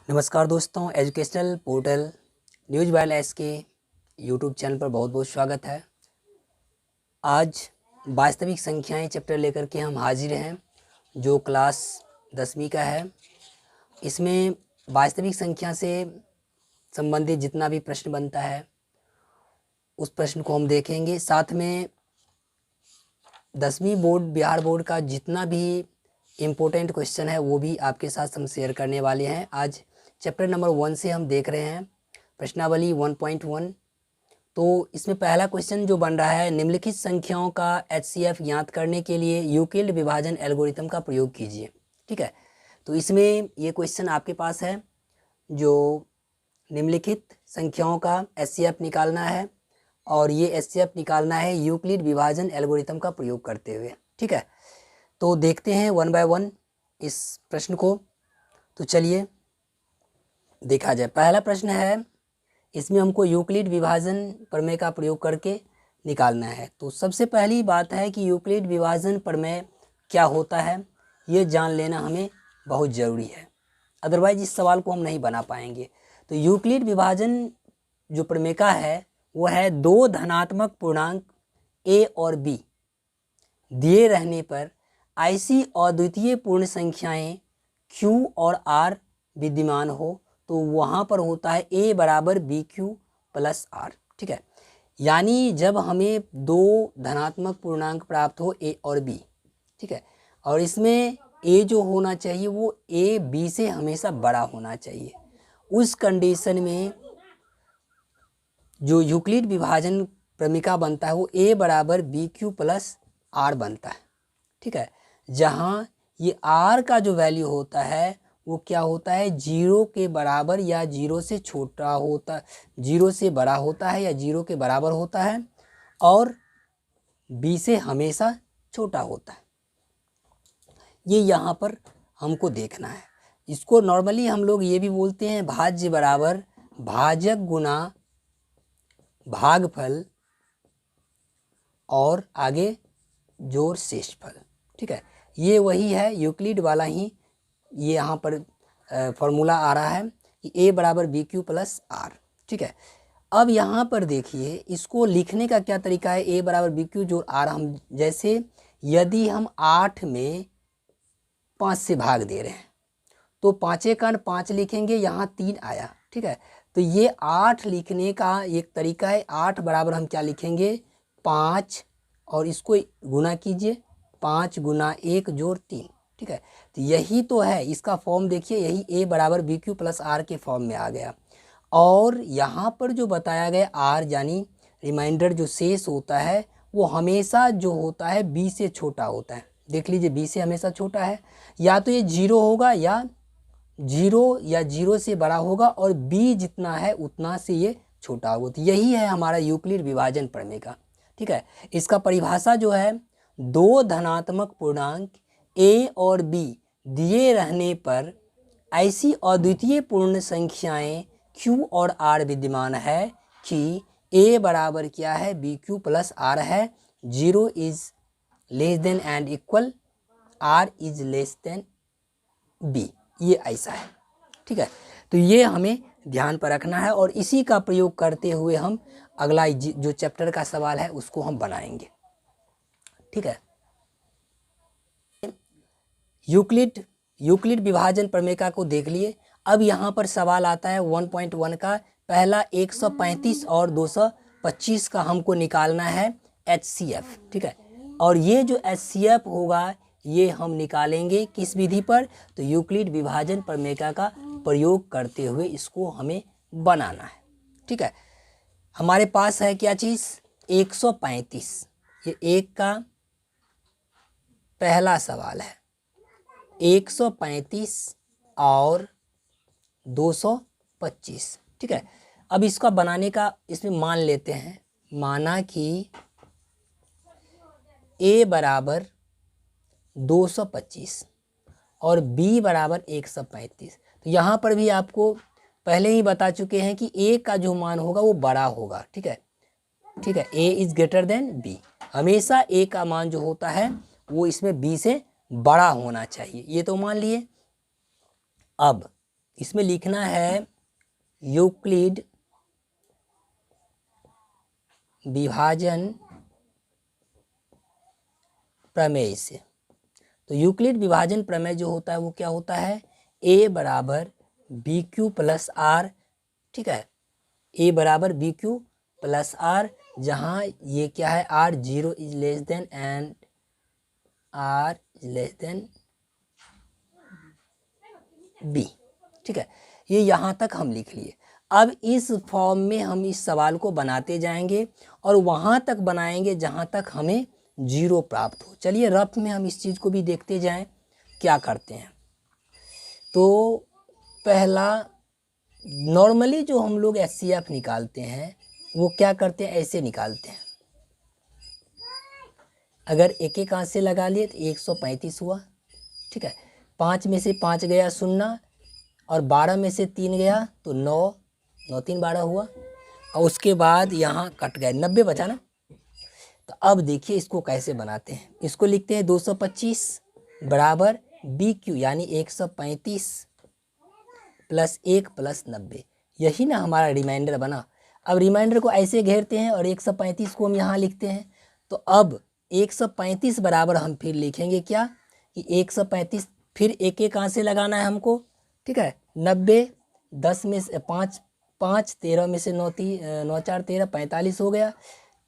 नमस्कार दोस्तों, educational portal news while S के यूट्यूब चैनल पर बहुत बहुत स्वागत है। आज वास्तविक संख्याएं चैप्टर लेकर के हम हाजिर हैं, जो क्लास 10वीं का है। इसमें वास्तविक संख्या से संबंधित जितना भी प्रश्न बनता है उस प्रश्न को हम देखेंगे। साथ में 10वीं बोर्ड बिहार बोर्ड का जितना भी इम्पोर्टेंट क्वेश्चन है वो भी आपके साथ हम शेयर करने वाले हैं। आज चैप्टर नंबर 1 से हम देख रहे हैं प्रश्नावली 1.1। तो इसमें पहला क्वेश्चन जो बन रहा है, निम्नलिखित संख्याओं का HCF ज्ञात करने के लिए यूक्लिड विभाजन एल्गोरिथम का प्रयोग कीजिए। ठीक है, तो इसमें ये क्वेश्चन आपके पास है, जो निम्नलिखित संख्याओं का HCF निकालना है और ये HCF निकालना है यूक्लिड विभाजन एल्गोरिथम का प्रयोग करते हुए। ठीक है, तो देखते हैं 1 बाय 1 इस प्रश्न को। तो चलिए देखा जाए। पहला प्रश्न है, इसमें हमको यूक्लिड विभाजन प्रमेय का प्रयोग करके निकालना है। तो सबसे पहली बात है कि यूक्लिड विभाजन प्रमेय क्या होता है, ये जान लेना हमें बहुत ज़रूरी है, अदरवाइज इस सवाल को हम नहीं बना पाएंगे। तो यूक्लिड विभाजन जो प्रमेय का है वो है, दो धनात्मक पूर्णांक a और b दिए रहने पर ऐसी अद्वितीय पूर्ण संख्याएं q और r विद्यमान हो तो वहाँ पर होता है a बराबर बी क्यू प्लस आर। ठीक है, यानी जब हमें दो धनात्मक पूर्णांक प्राप्त हो a और b, ठीक है, और इसमें a जो होना चाहिए वो a b से हमेशा बड़ा होना चाहिए, उस कंडीशन में जो यूक्लिड विभाजन प्रमेय बनता है वो a बराबर बी क्यू प्लस आर बनता है। ठीक है, जहाँ ये r का जो वैल्यू होता है वो क्या होता है, 0 के बराबर या 0 से छोटा होता, 0 से बड़ा होता है या 0 के बराबर होता है, और b से हमेशा छोटा होता है। ये यहाँ पर हमको देखना है। इसको नॉर्मली हम लोग ये भी बोलते हैं, भाज्य बराबर भाजक गुना भागफल और आगे जोड़ शेषफल। ठीक है, ये वही है यूक्लिड वाला ही, ये यहाँ पर फॉर्मूला आ रहा है कि a बराबर बी क्यू प्लस आर। ठीक है, अब यहाँ पर देखिए इसको लिखने का क्या तरीका है, a बराबर बी क्यू जोड़ आर। हम जैसे यदि हम 8 में 5 से भाग दे रहे हैं तो 5 का 5 लिखेंगे, यहाँ 3 आया। ठीक है, तो ये 8 लिखने का एक तरीका है। 8 बराबर हम क्या लिखेंगे, 5, और इसको गुना कीजिए, 5 गुना 1 जोड़ 3। ठीक है, तो यही तो है इसका फॉर्म। देखिए यही a बराबर बी क्यू प्लस आर के फॉर्म में आ गया। और यहाँ पर जो बताया गया r यानी रिमाइंडर जो शेष होता है वो हमेशा जो होता है b से छोटा होता है। देख लीजिए b से हमेशा छोटा है, या तो ये 0 होगा या 0 से बड़ा होगा, और b जितना है उतना से ये छोटा होगा। तो यही है हमारा यूक्लिड विभाजन प्रमेय का। ठीक है, इसका परिभाषा जो है, दो धनात्मक पूर्णांक a और b दिए रहने पर ऐसी अद्वितीय पूर्ण संख्याएं q और r विद्यमान है कि a बराबर क्या है, बी क्यू प्लस आर है, 0 is less than and equal r is less than b, ये ऐसा है। ठीक है, तो ये हमें ध्यान पर रखना है, और इसी का प्रयोग करते हुए हम अगला जो चैप्टर का सवाल है उसको हम बनाएंगे। ठीक है, यूक्लिड विभाजन प्रमेय को देख लिए। अब यहाँ पर सवाल आता है 1.1 का, पहला 135 और 225 का हमको निकालना है HCF। ठीक है, और ये जो HCF होगा ये हम निकालेंगे किस विधि पर, तो यूक्लिड विभाजन प्रमेय का प्रयोग करते हुए इसको हमें बनाना है। ठीक है, हमारे पास है क्या चीज़, 135। ये एक का पहला सवाल है, 135 और 225। ठीक है, अब इसका बनाने का इसमें मान लेते हैं, माना कि a बराबर 225 और b बराबर 135। तो यहाँ पर भी आपको पहले ही बता चुके हैं कि a का जो मान होगा वो बड़ा होगा। ठीक है, ठीक है, a is greater than b, हमेशा a का मान जो होता है वो इसमें b से बड़ा होना चाहिए, ये तो मान लिए। अब इसमें लिखना है यूक्लिड विभाजन प्रमेय से। तो यूक्लिड विभाजन प्रमेय जो होता है वो क्या होता है, a बराबर बी क्यू प्लस आर, ठीक है, a बराबर बी क्यू प्लस आर, जहाँ ये क्या है, r 0 is less than and r is less than b, ठीक है। ये यहाँ तक हम लिख लिए। अब इस फॉर्म में हम इस सवाल को बनाते जाएंगे और वहाँ तक बनाएंगे जहाँ तक हमें 0 प्राप्त हो। चलिए रफ में हम इस चीज़ को भी देखते जाएं क्या करते हैं। तो पहला, नॉर्मली जो हम लोग HCF निकालते हैं वो क्या करते हैं, ऐसे निकालते हैं। अगर एक एक हाथ से लगा लिए तो 135 हुआ, ठीक है। 5 में से 5 गया 0 और 12 में से 3 गया तो 9, 9 3 12 हुआ। और उसके बाद यहाँ कट गए, 90 बचा ना। तो अब देखिए इसको कैसे बनाते हैं। इसको लिखते हैं 225 बराबर बी क्यू यानी 135 प्लस 1 प्लस 90, यही ना हमारा रिमाइंडर बना। अब रिमाइंडर को ऐसे घेरते हैं और 135 को हम यहाँ लिखते हैं। तो अब 135 बराबर हम फिर लिखेंगे क्या कि 135, फिर एक एक हाथ से लगाना है हमको, ठीक है। 90, 10 में से 5 5, 13 में से 9 9 4 13, 45 हो गया,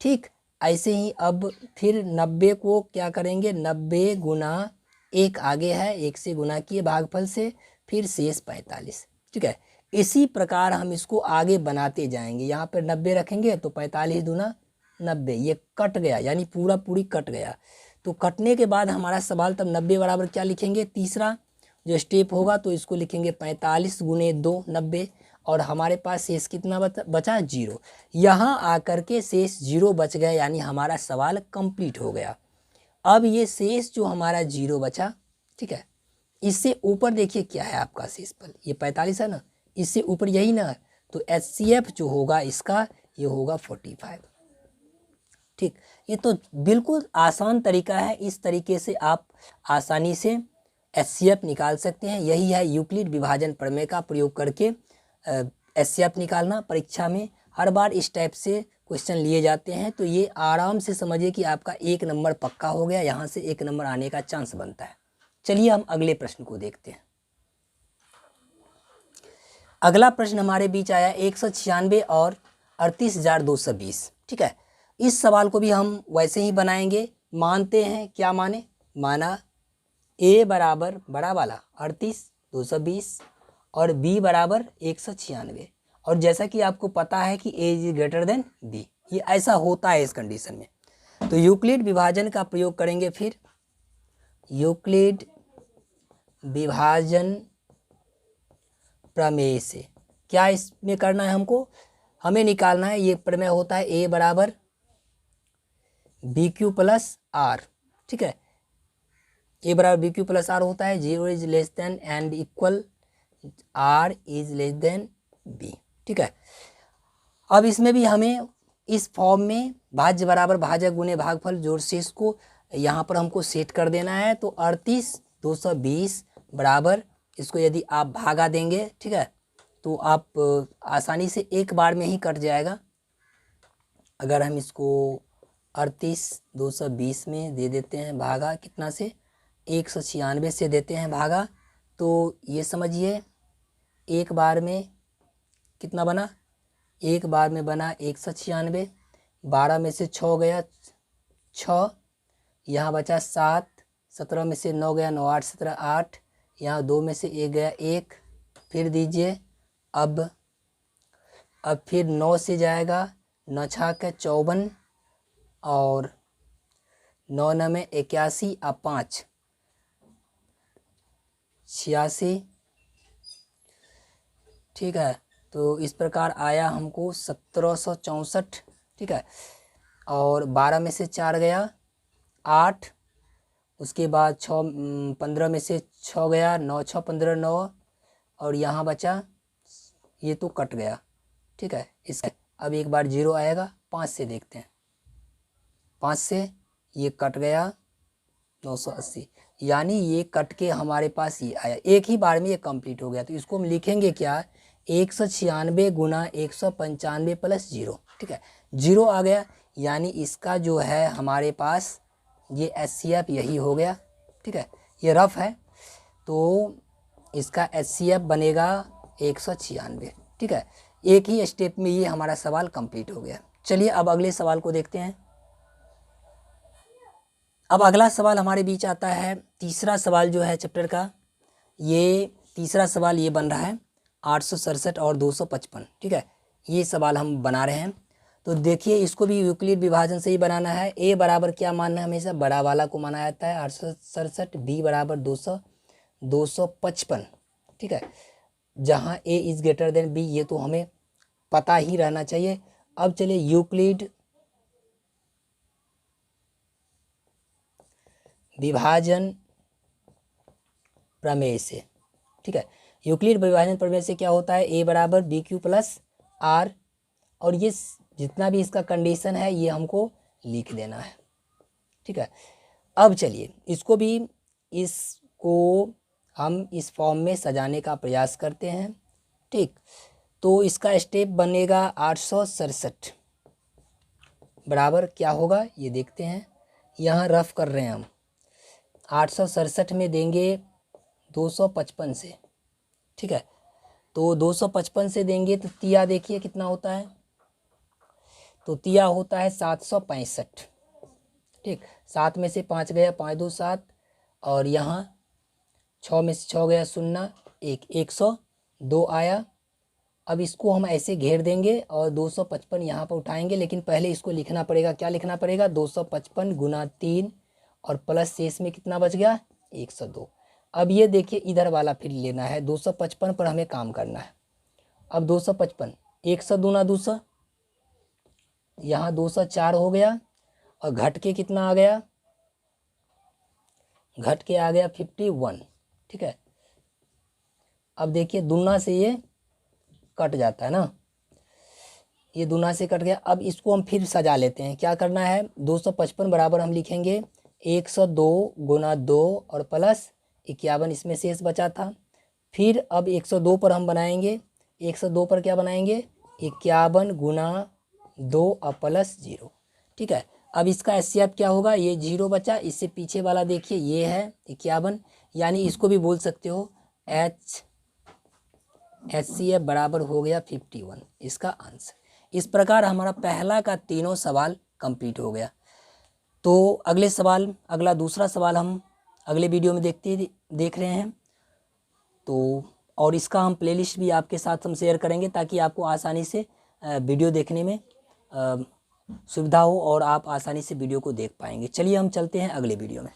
ठीक। ऐसे ही अब फिर 90 को क्या करेंगे, 90 गुना 1 आगे है, 1 से गुना किए भागफल से, फिर शेष 45, ठीक है। इसी प्रकार हम इसको आगे बनाते जाएंगे। यहाँ पर 90 रखेंगे तो 45 दूना 90, ये कट गया यानी पूरा पूरी कट गया। तो कटने के बाद हमारा सवाल तब 90 बराबर क्या लिखेंगे, तीसरा जो स्टेप होगा तो इसको लिखेंगे 45 गुने 2 90, और हमारे पास शेष कितना बचा 0। यहाँ आकर के शेष 0 बच गया यानी हमारा सवाल कंप्लीट हो गया। अब ये शेष जो हमारा 0 बचा, ठीक है, इससे ऊपर देखिए क्या है आपका शेषफल, ये 45 है ना, इससे ऊपर यही ना, तो HCF जो होगा इसका ये होगा 45, ठीक। ये तो बिल्कुल आसान तरीका है, इस तरीके से आप आसानी से HCF निकाल सकते हैं। यही है यूक्लिड विभाजन प्रमेय का प्रयोग करके HCF निकालना। परीक्षा में हर बार इस टाइप से क्वेश्चन लिए जाते हैं, तो ये आराम से समझिए कि आपका 1 नंबर पक्का हो गया, यहाँ से 1 नंबर आने का चांस बनता है। चलिए हम अगले प्रश्न को देखते हैं। अगला प्रश्न हमारे बीच आया 196 और 38,220, ठीक है। इस सवाल को भी हम वैसे ही बनाएंगे। मानते हैं, क्या माने, माना a बराबर बड़ा वाला 38,220 और b बराबर 196, और जैसा कि आपको पता है कि a is greater than b, ये ऐसा होता है इस कंडीशन में। तो यूक्लिड विभाजन का प्रयोग करेंगे। फिर यूक्लिड विभाजन प्रमेय से क्या इसमें करना है, हमको हमें निकालना है, ये प्रमेय होता है a बराबर बी क्यू प्लस आर, ठीक है। a बराबर बी क्यू प्लस आर होता है, 0 is less than and equal r is less than b, ठीक है। अब इसमें भी हमें इस फॉर्म में भाज्य बराबर भाजक गुने भागफल जोड़ शेष को यहाँ पर हमको सेट कर देना है। तो 38,220 बराबर, इसको यदि आप भागा देंगे, ठीक है, तो आप आसानी से एक बार में ही कट जाएगा। अगर हम इसको 38,220 में दे देते हैं भागा कितना से, 196 से देते हैं भागा, तो ये समझिए एक बार में कितना बना, एक बार में बना 196, 12 में से 6 गया 6, यहाँ बचा 7, 17 में से 9 गया 9 8 17 8, यहाँ 2 में से 1 गया 1, फिर दीजिए अब फिर 9 से जाएगा 9 6 का 54 और 9 9 में 81 अब 5 86, ठीक है। तो इस प्रकार आया हमको 1764, ठीक है। और 12 में से 4 गया 8, उसके बाद 15 में से 6 गया 9 6 15 9, और यहाँ बचा, ये तो कट गया, ठीक है। इसका अब एक बार 0 आएगा, 5 से देखते हैं, 5 से ये कट गया 980, यानी ये कट के हमारे पास ये आया, एक ही बार में ये कंप्लीट हो गया। तो इसको हम लिखेंगे क्या, 196 गुना 195 प्लस 0, ठीक है, 0 आ गया, यानी इसका जो है हमारे पास ये HCF यही हो गया, ठीक है, ये रफ है तो इसका HCF बनेगा 196, ठीक है। एक ही स्टेप में ये हमारा सवाल कंप्लीट हो गया। चलिए अब अगले सवाल को देखते हैं। अब अगला सवाल हमारे बीच आता है, तीसरा सवाल जो है चैप्टर का, ये तीसरा सवाल ये बन रहा है 867 और 255, ठीक है, ये सवाल हम बना रहे हैं। तो देखिए इसको भी यूक्लिड विभाजन से ही बनाना है। ए बराबर क्या मानना है, हमेशा बड़ा वाला को माना जाता है 867, बी बराबर 255, ठीक है, जहाँ ए इज ग्रेटर देन बी, ये तो हमें पता ही रहना चाहिए। अब चलिए यूक्लिड विभाजन प्रमेय से, ठीक है, यूक्लिड विभाजन प्रमेय से क्या होता है, ए बराबर बी क्यू प्लस आर, और ये जितना भी इसका कंडीशन है ये हमको लिख देना है, ठीक है। अब चलिए इसको हम इस फॉर्म में सजाने का प्रयास करते हैं, ठीक। तो इसका स्टेप बनेगा 867 बराबर क्या होगा ये देखते हैं, यहाँ रफ कर रहे हैं हम, 867 में देंगे 255 से, ठीक है, तो 255 से देंगे तो तिया देखिए कितना होता है, तो तिया होता है 765, ठीक, 7 में से 5 गया, 5 2 7, और यहाँ 6 में से 6 गया 0 1, 102 आया। अब इसको हम ऐसे घेर देंगे और 255 यहाँ पर उठाएंगे, लेकिन पहले इसको लिखना पड़ेगा, क्या लिखना पड़ेगा, 255 गुना 3 और प्लस शेष में कितना बच गया 102। अब ये देखिए इधर वाला फिर लेना है, 255 पर हमें काम करना है। अब 255 100 दूना 200, यहाँ 204 हो गया, और घट के कितना आ गया, घट के आ गया 51, ठीक है। अब देखिए दूना से ये कट जाता है ना, ये दूना से कट गया। अब इसको हम फिर सजा लेते हैं, क्या करना है, 255 बराबर हम लिखेंगे 102 गुना 2 और प्लस 51, इसमें शेष बचा था। फिर अब 102 पर हम बनाएंगे, 102 पर क्या बनाएंगे, 51 गुना 2 और प्लस 0, ठीक है। अब इसका HCF क्या होगा, ये 0 बचा, इससे पीछे वाला देखिए ये है 51, यानी इसको भी बोल सकते हो HCF बराबर हो गया 51, इसका आंसर। इस प्रकार हमारा पहला का तीनों सवाल कंप्लीट हो गया। तो अगला दूसरा सवाल हम अगले वीडियो में देख रहे हैं। तो और इसका हम प्लेलिस्ट भी आपके साथ हम शेयर करेंगे, ताकि आपको आसानी से वीडियो देखने में सुविधा हो और आप आसानी से वीडियो को देख पाएंगे। चलिए हम चलते हैं अगले वीडियो में।